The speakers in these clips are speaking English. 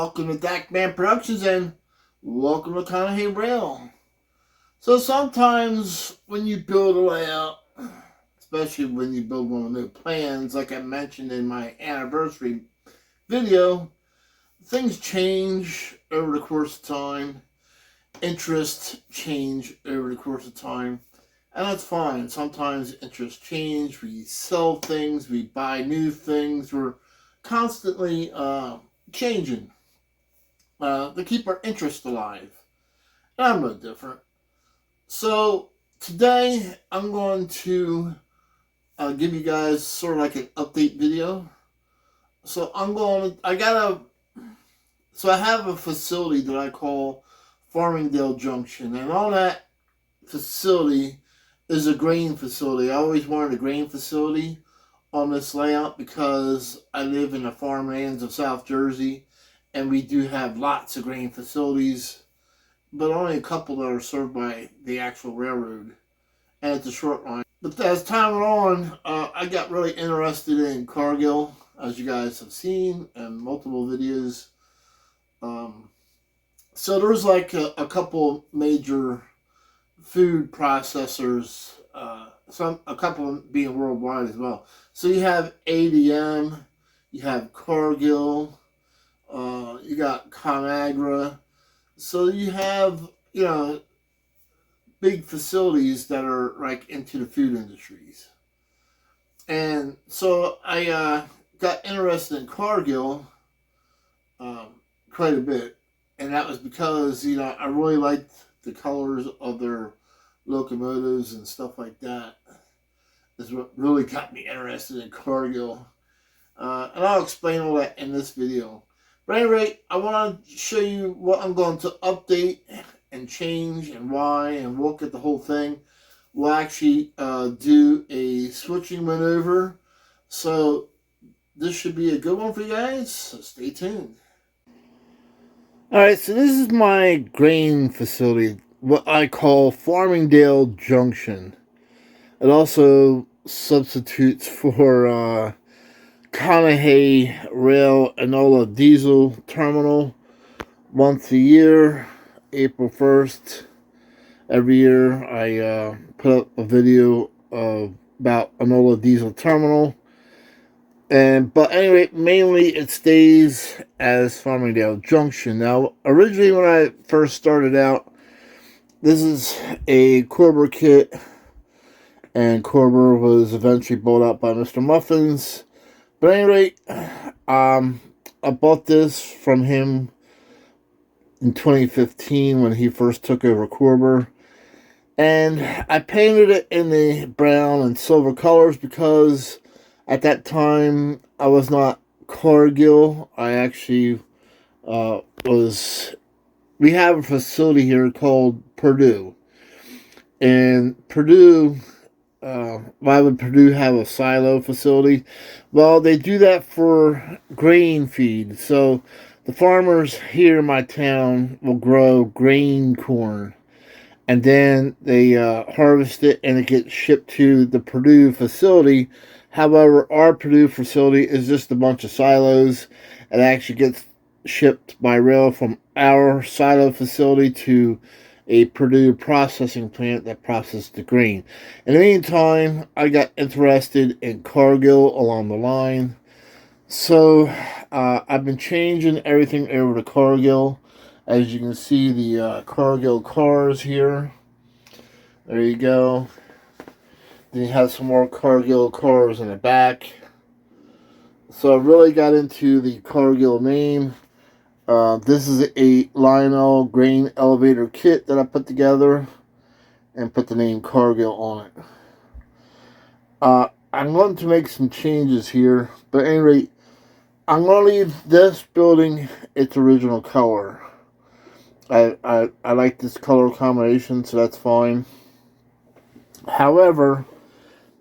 welcome to Dakman Productions and welcome to Cargill Rail. So sometimes when you build a layout, especially when you build one with new plans, like I mentioned in my anniversary video, things change over the course of time. Interests change over the course of time. And that's fine. Sometimes interests change. We sell things. We buy new things. We're constantly changing to keep our interest alive. And I'm no different. So today I'm going to give you guys sort of like an update video. So I have a facility that I call Farmingdale Junction, and on that facility is a grain facility. I always wanted a grain facility on this layout because I live in the farmlands of South Jersey, and we do have lots of grain facilities, but only a couple that are served by the actual railroad, and it's a short line. But as time went on, I got really interested in Cargill, as you guys have seen in multiple videos. So there's like a couple major food processors, a couple being worldwide as well. So you have ADM, you have Cargill, you got ConAgra. So you have, big facilities that are like into the food industries. And so I got interested in Cargill quite a bit. And that was because, I really liked the colors of their locomotives and stuff like that. Is what really got me interested in Cargill. And I'll explain all that in this video. But at any rate, I want to show you what I'm going to update and change and why, and look at the whole thing. We'll actually do a switching maneuver. So this should be a good one for you guys. So stay tuned. Alright, so this is my grain facility, what I call Farmingdale Junction. It also substitutes for Cargill Rail Enola Diesel Terminal once a year, April 1st. Every year I put up a video about Enola Diesel Terminal. But anyway, mainly it stays as Farmingdale Junction. Now, originally when I first started out, this is a Corber kit, and Corber was eventually bought out by Mr. Muffins. But anyway, I bought this from him in 2015 when he first took over Corber. And I painted it in the brown and silver colors because at that time I was not Cargill. I actually we have a facility here called Purdue. And Purdue, why would Purdue have a silo facility? Well, they do that for grain feed. So the farmers here in my town will grow grain corn. And then they harvest it and it gets shipped to the Purdue facility. However, our Purdue facility is just a bunch of silos. It actually gets shipped by rail from our silo facility to a Purdue processing plant that processes the grain. In the meantime, I got interested in Cargill along the line. So I've been changing everything over to Cargill. As you can see, the Cargill cars here. There you go. Then you have some more Cargill cars in the back. So I really got into the Cargill name. This is a Lionel grain elevator kit that I put together and put the name Cargill on it. I'm going to make some changes here, but at any rate, I'm going to leave this building its original color. I like this color combination, so that's fine. However,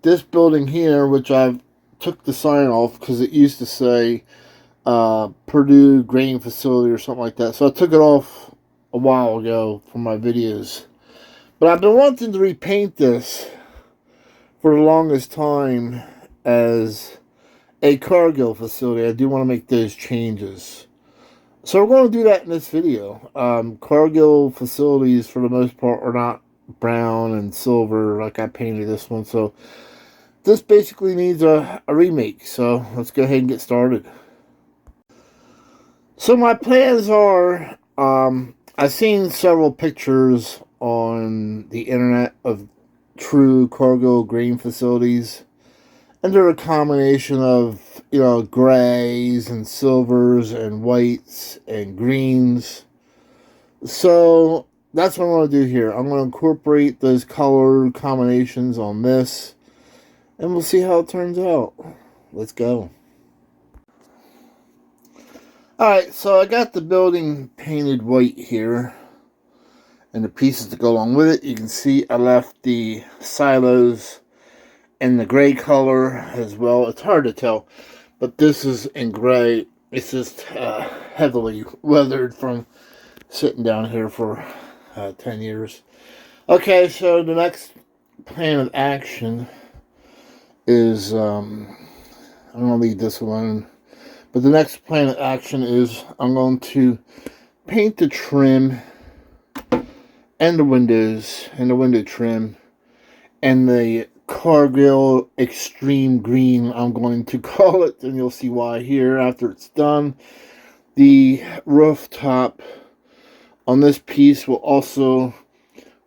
this building here, which I've took the sign off because it used to say Purdue Grain Facility or something like that. So I took it off a while ago from my videos. But I've been wanting to repaint this for the longest time as a Cargill facility. I do want to make those changes. So we're going to do that in this video. Cargill facilities, for the most part, are not brown and silver like I painted this one. So this basically needs a remake. So let's go ahead and get started. So my plans are, I've seen several pictures on the internet of true Cargill grain facilities. And they're a combination of, grays and silvers and whites and greens. So that's what I'm going to do here. I'm going to incorporate those color combinations on this. And we'll see how it turns out. Let's go. Alright, so I got the building painted white here. And the pieces to go along with it. You can see I left the silos in the gray color as well. It's hard to tell, but this is in gray. It's just heavily weathered from sitting down here for 10 years. Okay, so the next plan of action is, I'm going to leave this alone, but the next plan of action is I'm going to paint the trim and the windows and the window trim and the Cargill Extreme Green, I'm going to call it, and you'll see why here after it's done. The rooftop on this piece will also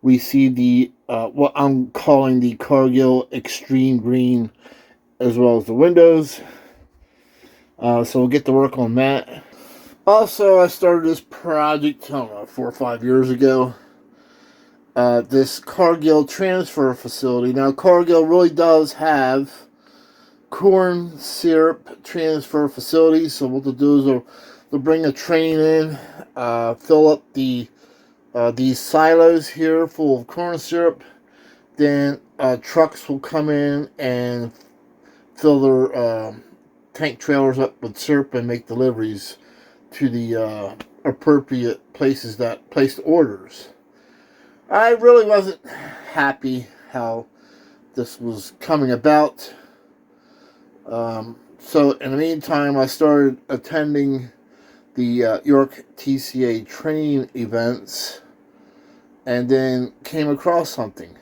receive the what I'm calling the Cargill Extreme Green, as well as the windows. So we'll get to work on that. Also, I started this project, I don't know, 4 or 5 years ago. This Cargill transfer facility. Now, Cargill really does have corn syrup transfer facilities. So what they'll do is they'll bring a train in, fill up these silos here full of corn syrup. Then trucks will come in and fill their tank trailers up with syrup and make deliveries to the appropriate places that placed orders. I really wasn't happy how this was coming about. So in the meantime, I started attending the York TCA training events and then came across something.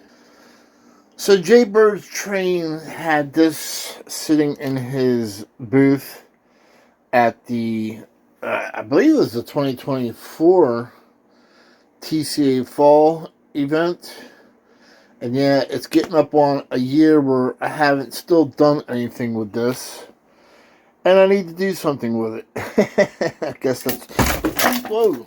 So Jay Bird's train had this sitting in his booth at the, I believe it was the 2024 TCA fall event. And yeah, it's getting up on a year where I haven't still done anything with this. And I need to do something with it. I guess that's... Whoa!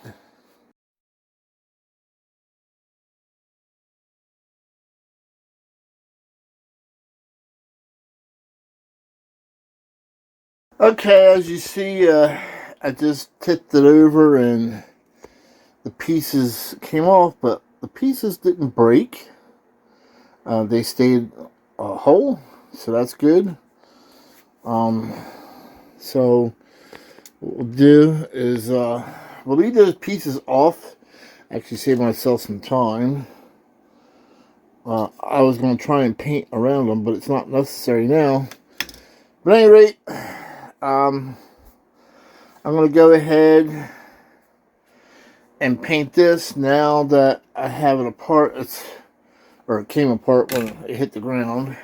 Okay, as you see, I just tipped it over and the pieces came off, but the pieces didn't break. They stayed whole, so that's good. So what we'll do is we'll leave those pieces off. Actually save myself some time. I was going to try and paint around them, but it's not necessary now. But at any rate, I'm going to go ahead and paint this now that I have it apart. It came apart when it hit the ground.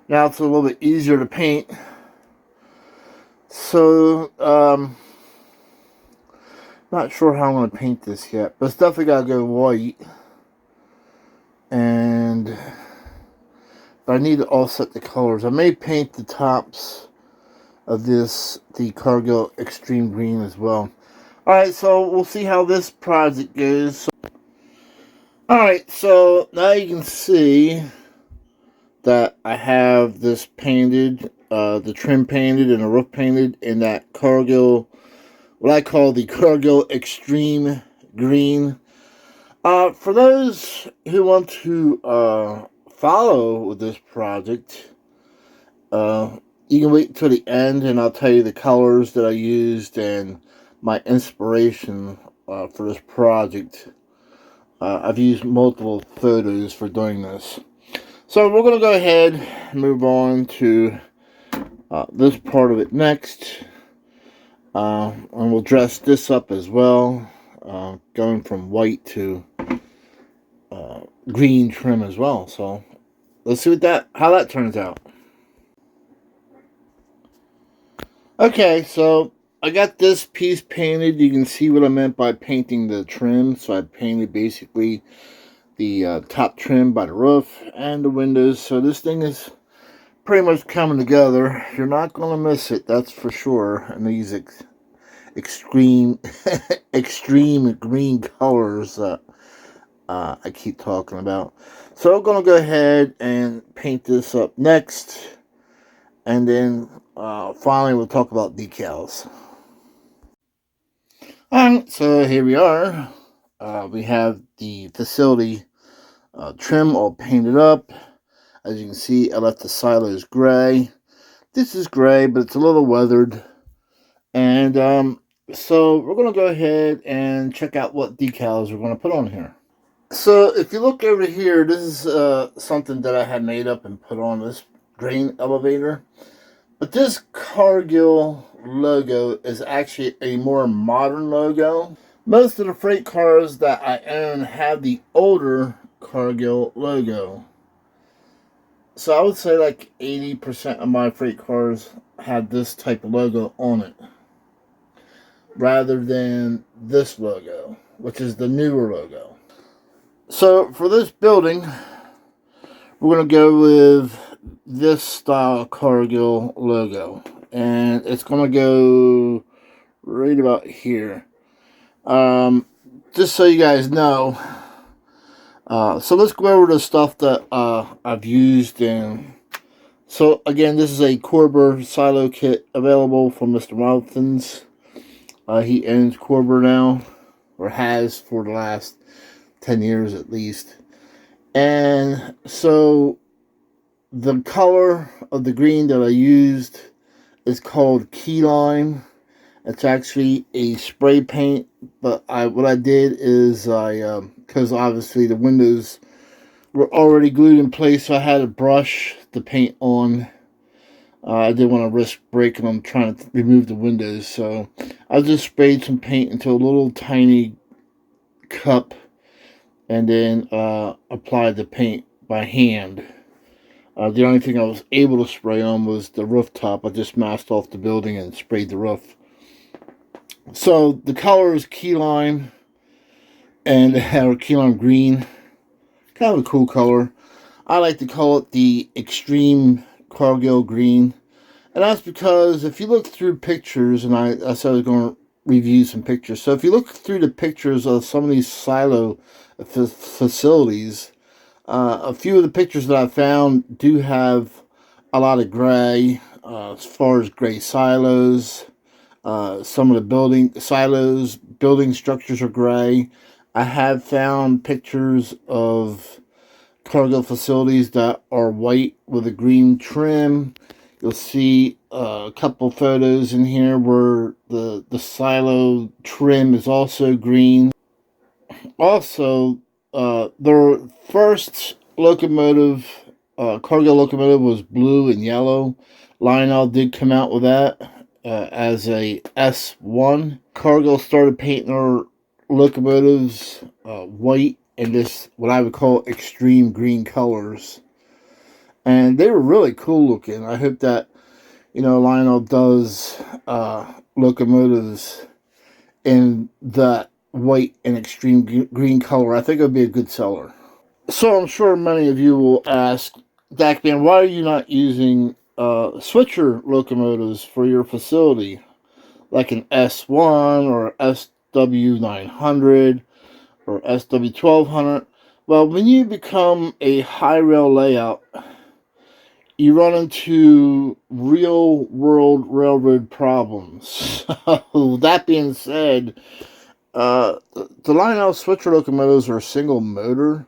Now it's a little bit easier to paint. So, not sure how I'm going to paint this yet, but it's definitely got to go white. But I need to offset the colors. I may paint the tops of the Cargill Extreme Green as well. Alright, so we'll see how this project goes. Alright, so now you can see that I have this painted, the trim painted and the roof painted in that Cargill, what I call the Cargill Extreme Green. For those who want to follow this project, you can wait until the end and I'll tell you the colors that I used and my inspiration for this project. I've used multiple photos for doing this. So we're going to go ahead and move on to this part of it next. And we'll dress this up as well, going from white to green trim as well. So let's see how that turns out. Okay, so I got this piece painted. You can see what I meant by painting the trim. So I painted basically the top trim by the roof and the windows. So this thing is pretty much coming together. You're not going to miss it, that's for sure. And these extreme extreme green colors that I keep talking about. So I'm going to go ahead and paint this up next. And then finally we'll talk about decals. Alright, so here we are. We have the facility trim all painted up. As you can see, I left the silos gray. This is gray, but it's a little weathered. And so we're going to go ahead and check out what decals we're going to put on here. So if you look over here, this is something that I had made up and put on this grain elevator. But this Cargill logo is actually a more modern logo. Most of the freight cars that I own have the older Cargill logo. So I would say like 80% of my freight cars had this type of logo on it, rather than this logo, which is the newer logo. So for this building, we're going to go with this style Cargill logo. And it's going to go right about here. Just so you guys know. So let's go over the stuff that I've used. And so again, this is a Corber silo kit available from Mr. Muffins. He owns Corber now, or has for the last 10 years at least. And so the color of the green that I used is called Key Lime. It's actually a spray paint, but what I did is because obviously the windows were already glued in place, so I had to brush the paint on. I didn't want to risk breaking them trying to remove the windows, so I just sprayed some paint into a little tiny cup and then applied the paint by hand. The only thing I was able to spray on was the rooftop. I just masked off the building and sprayed the roof. So the color is key lime, and or key lime green. Kind of a cool color. I like to call it the extreme Cargill green. And that's because if you look through pictures, and I said I was going to review some pictures. So if you look through the pictures of some of these silo facilities, a few of the pictures that I found do have a lot of gray, as far as gray silos. Some of the building structures are gray. I have found pictures of Cargill facilities that are white with a green trim. You'll see a couple photos in here where the silo trim is also green. Also, their first locomotive, Cargill locomotive, was blue and yellow. Lionel did come out with that as a S1. Cargill started painting their locomotives white and this, what I would call, extreme green colors. And they were really cool looking. I hope that, Lionel does locomotives in that white and extreme green color. I think it would be a good seller. So I'm sure many of you will ask, Dakman, why are you not using switcher locomotives for your facility, like an S1 or SW900 or SW1200? Well, when you become a high rail layout, you run into real world railroad problems. So that being said, the Lionel switcher locomotives are single motor,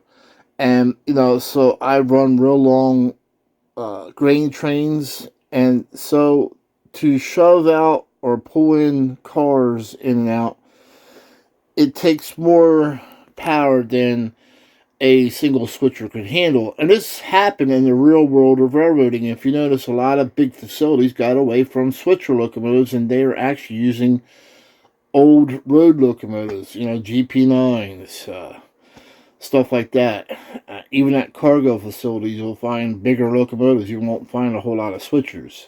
and so I run real long grain trains, and so to shove out or pull in cars in and out, it takes more power than a single switcher could handle. And this happened in the real world of railroading. If you notice, a lot of big facilities got away from switcher locomotives, and they are actually using old road locomotives, GP9s, stuff like that. Even at cargo facilities, you'll find bigger locomotives. You won't find a whole lot of switchers.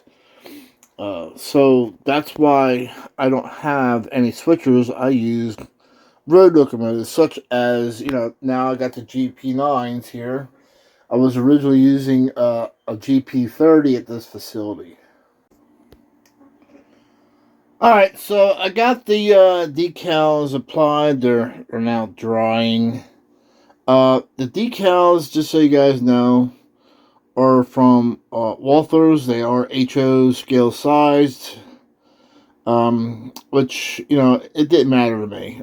So that's why I don't have any switchers. I use road locomotives, such as, now I got the GP9s here. I was originally using a GP30 at this facility. Alright, so I got the decals applied. They're now drying. The decals, just so you guys know, are from Walthers. They are HO scale sized. Which, it didn't matter to me.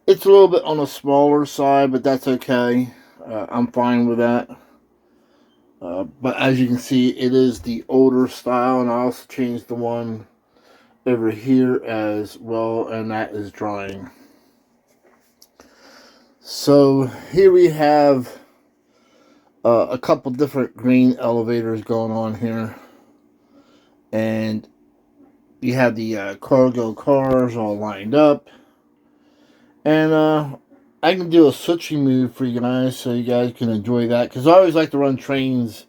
It's a little bit on the smaller side, but that's okay. I'm fine with that. But as you can see, it is the older style, and I also changed the one over here as well, and that is drying. So here we have a couple different grain elevators going on here, and you have the cargo cars all lined up, and I can do a switching move for you guys so you guys can enjoy that, because I always like to run trains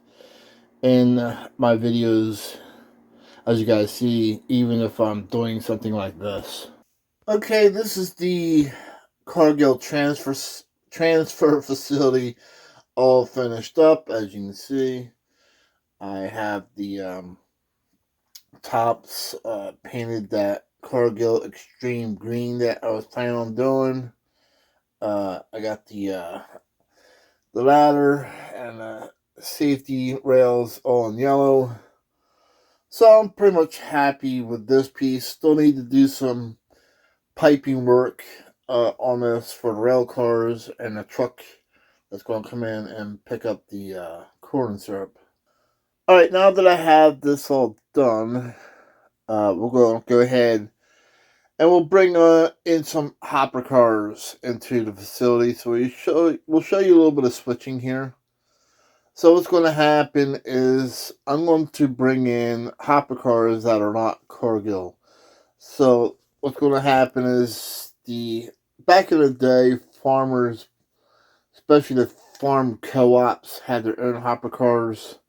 in my videos, as you guys see, even if I'm doing something like this. Okay, this is the Cargill transfer facility all finished up. As you can see, I have the tops painted that Cargill extreme green that I was planning on doing. I got the ladder and safety rails all in yellow. So I'm pretty much happy with this piece. Still need to do some piping work on this for the rail cars and the truck that's going to come in and pick up the corn syrup. Alright, now that I have this all done, we're going to go ahead and we'll bring in some hopper cars into the facility. So we'll show you a little bit of switching here. So what's going to happen is I'm going to bring in hopper cars that are not Cargill. So what's going to happen is back in the day, farmers, especially the farm co-ops, had their own hopper cars,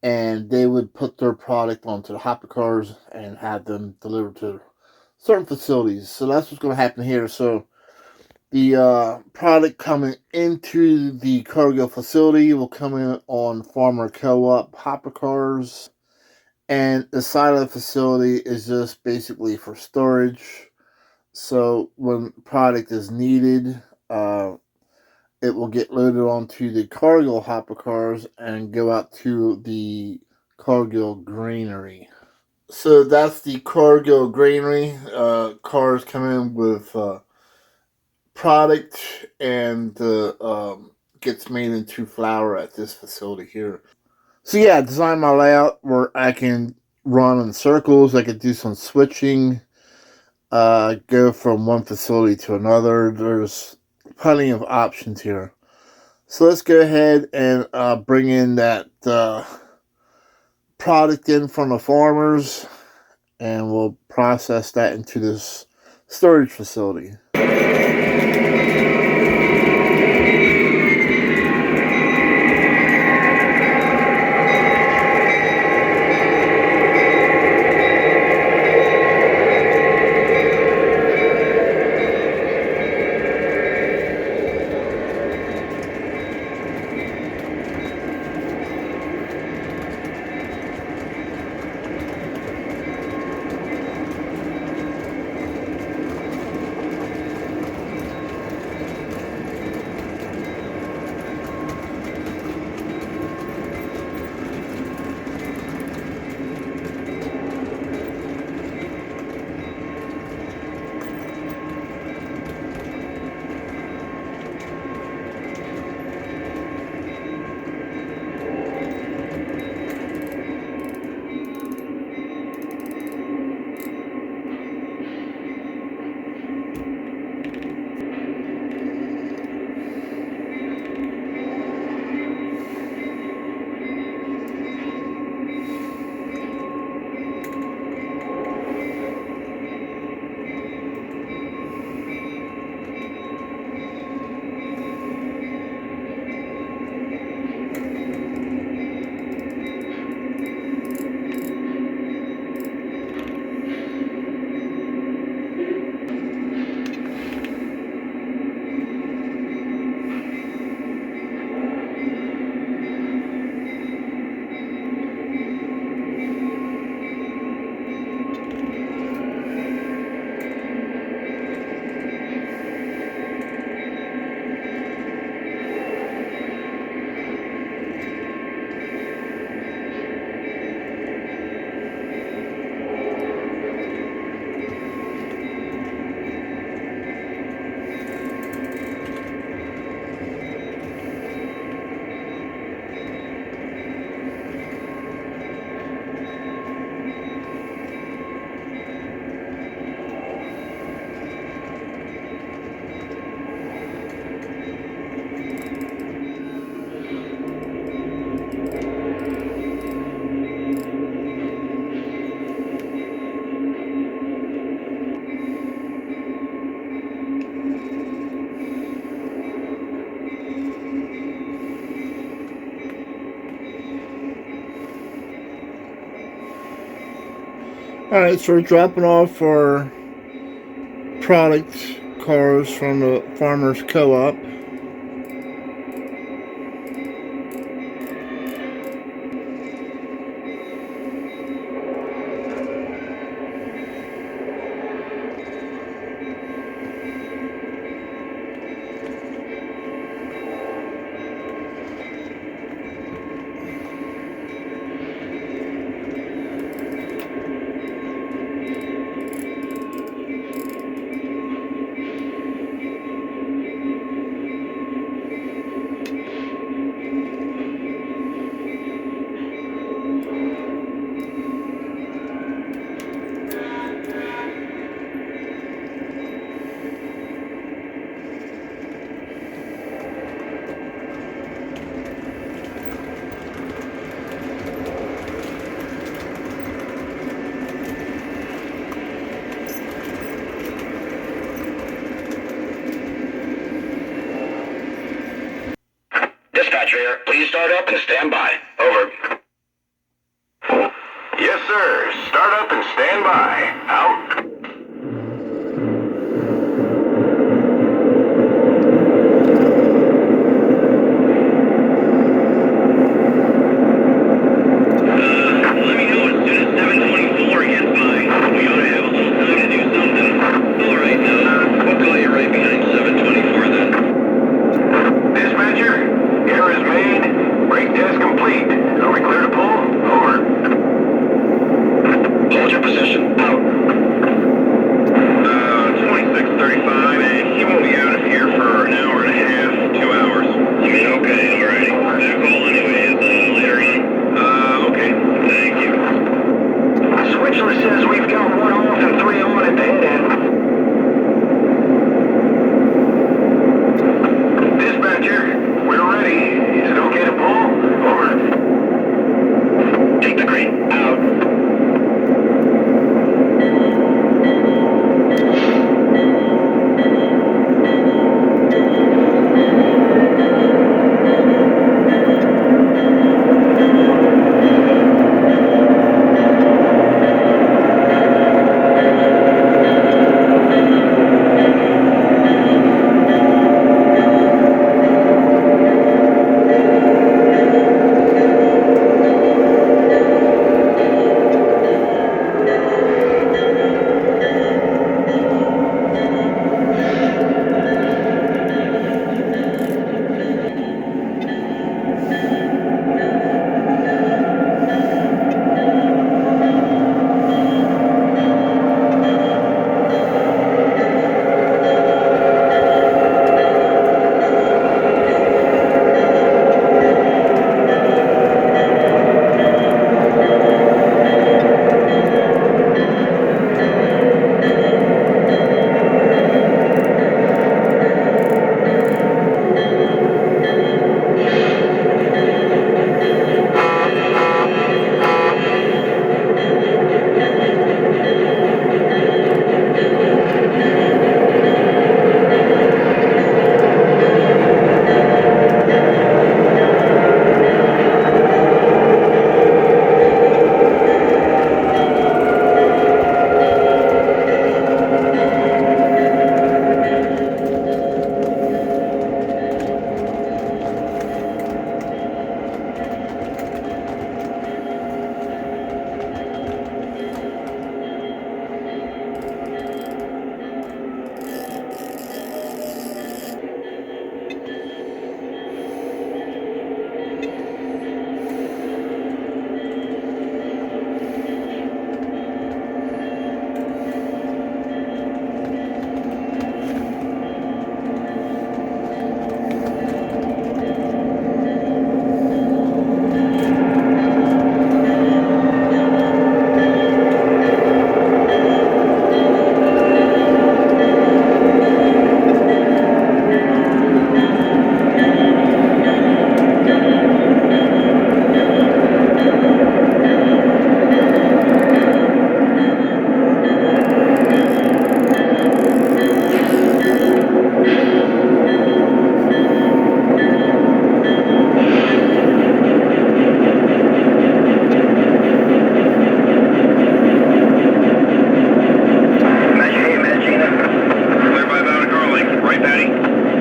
and they would put their product onto the hopper cars and have them delivered to certain facilities. So that's what's going to happen here. So the product coming into the Cargill facility will come in on farmer co-op hopper cars, and the side of the facility is just basically for storage. So when product is needed, it will get loaded onto the Cargill hopper cars and go out to the Cargill granary. So that's the Cargill granary. Cars come in with product, and gets made into flour at this facility here. So yeah, I designed my layout where I can run in circles. I could do some switching, go from one facility to another. There's plenty of options here. So let's go ahead and bring in that product in from the farmers, and we'll process that into this storage facility. Alright, so we're dropping off our product cars from the Farmers Co-op. Dispatcher here. Please start up and stand by. Over. Yes, sir. Start up and stand by. Out. Let me know as soon as 724 gets by. We ought to have a little time to do something. All right, now. We'll call you right behind 724 then. Dispatcher. Error is made. Brake test complete. Are we clear to pull? Over. Hold your position. Out.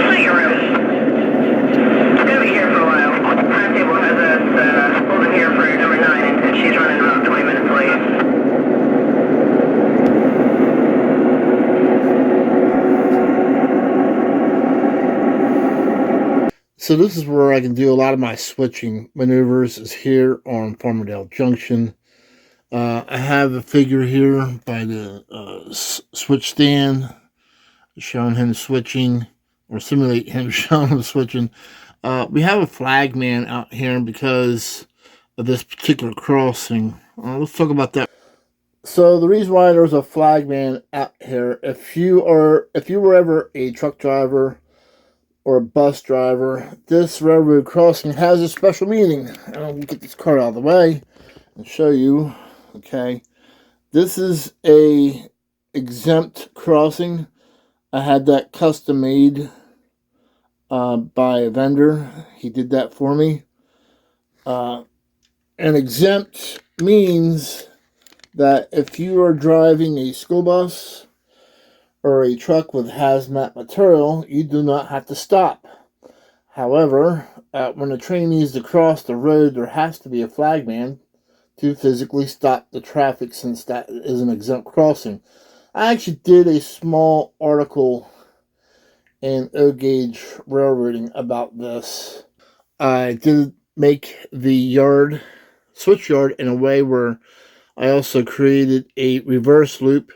Plenty of room. Gonna be here for a while. Timetable has us holding here for number 9, and she's running about 20 minutes late. So this is where I can do a lot of my switching maneuvers, is here on Farmingdale Junction. I have a figure here by the switch stand showing him switching, or simulate him showing him switching. We have a flag man out here because of this particular crossing. Let's talk about that. So the reason why there's a flag man out here, if you were ever a truck driver or a bus driver, this railroad crossing has a special meaning. I'll get this car out of the way and show you. Okay, this is a exempt crossing. I had that custom made by a vendor. He did that for me. An exempt means that if you are driving a school bus or a truck with hazmat material, you do not have to stop. However, when a train needs to cross the road, there has to be a flagman to physically stop the traffic, since that is an exempt crossing. I actually did a small article in O-Gauge Railroading about this. I did make the switch yard in a way where I also created a reverse loop.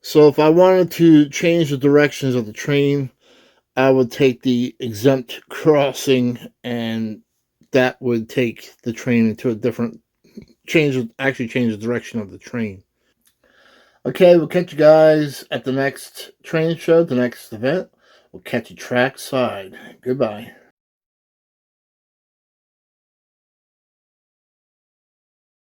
So if I wanted to change the directions of the train, I would take the exempt crossing, and that would take the train into a different change the direction of the train. Okay, we'll catch you guys at the next train show, the next event. We'll catch you trackside. Goodbye.